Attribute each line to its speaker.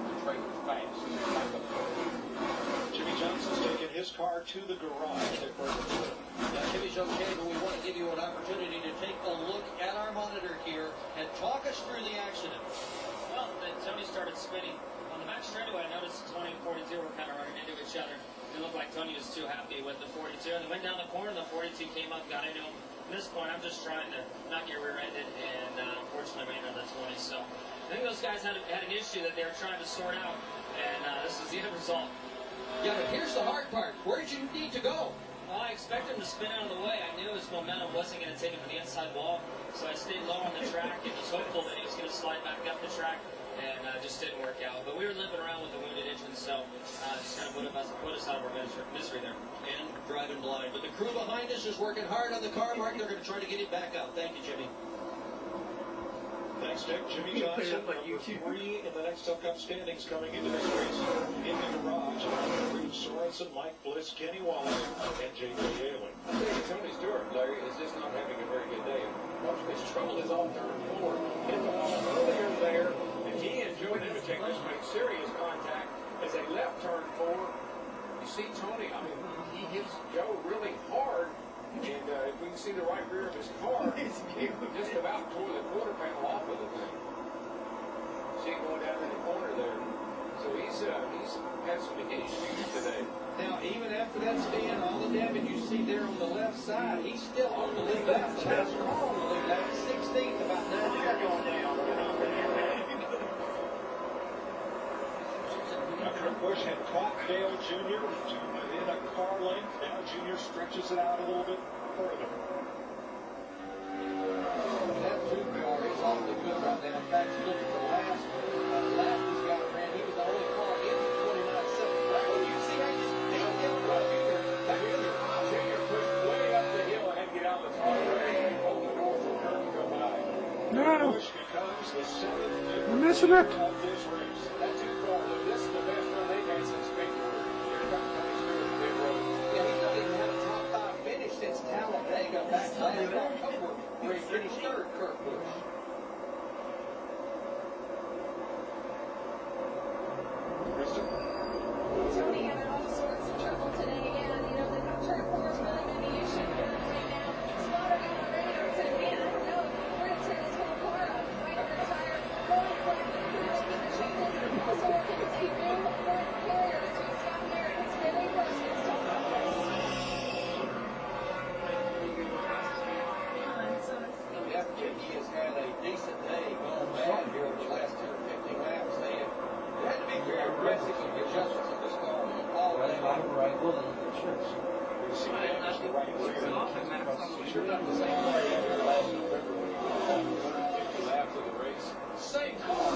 Speaker 1: off the trailer fast.
Speaker 2: Jimmie Johnson's taking his car to the garage.
Speaker 3: Now, Jimmy's okay, but we want to give you an opportunity to take a look at our monitor here and talk us through the accident.
Speaker 4: Well, then Tony started spinning. On the back straightaway, I noticed 20 and 42 were kind of running into each other. It looked like Tony was too happy with the 42. And they went down the corner, the 42 came up, got into him. At this point, I'm just trying to not get rear-ended, and unfortunately ran into the 20. So I think those guys had an issue that they were trying to sort out, and this is the end result.
Speaker 3: Yeah, but here's the hard part. Where did you need to go?
Speaker 4: Well, I expected him to spin out of the way. I knew his momentum wasn't going to take him to the inside wall, so I stayed low on the track and was hopeful that he was going to slide back up the track, and just didn't work out. But we were limping around with the wounded engine, so just kind of put us out of our misery there.
Speaker 3: And driving blind. But the crew behind us is working hard on the car, Mark. They're going to try to get it back out. Thank you, Jimmy.
Speaker 2: Thanks, Dick. Jimmie Johnson, number 3 in the next up standings coming into this race. In the garage, Reed Sorensen, Mike Bliss, Kenny Wallace, and J.J. Yalen.
Speaker 1: I think Tony Stewart, Larry, is just not having a very good day. His trouble is on turn 4. Hit the wall earlier there, and he and Joe Nemechek just made serious contact as they left turn 4. You see Tony, I mean, he hits Joe really hard. And if we can see the right rear of his car, just about tore the quarter panel off of the thing. See him going down in the corner there. So he's had some issues today.
Speaker 3: Now, even after that spin, all the damage you see there on the left side, he's still on the lead lap. Chad's car on the lead lap, 16th, about 9 seconds down.
Speaker 2: Kurt Busch had caught Dale Jr. in a car length. Now Jr. stretches it out a little bit further.
Speaker 3: That 2 car is awfully good right now. In fact, you look at the last lap he's got ran, he was the only car in the 29-second record. You see how he's down
Speaker 1: Jr. pushed way up the hill and had to get out of the car and hold the door for Kurt to go by.
Speaker 2: No. Busch becomes the 7th
Speaker 5: We're missing it.
Speaker 2: of this race.
Speaker 1: That 2 car, this is the best run they've had since Victory. Here comes Tony Stewart to pit road.
Speaker 3: Yeah, he's not even had a top 5 finish since Talladega back last October, where he finished 3rd, Kurt Busch.
Speaker 6: Tony had all sorts of trouble today, and you know the turn 4 is really going to be an issue here right now. Spotter got on radio and said, man, I don't know if we're going to tear this whole car up. Right over the tire, going for it, making the changes. Also working with a new front carrier to Scott Merritt. It's really frustrating.
Speaker 3: Yeah, Jimmy has had a decent day going bad here over the last 10 or 15 laps. They had to be very aggressive with the adjustments of this car all day long.
Speaker 5: Right, well, sure.
Speaker 2: We see damage to the right rear. Sure not the same car he had here last November when he was 150 laps of the race. Same car.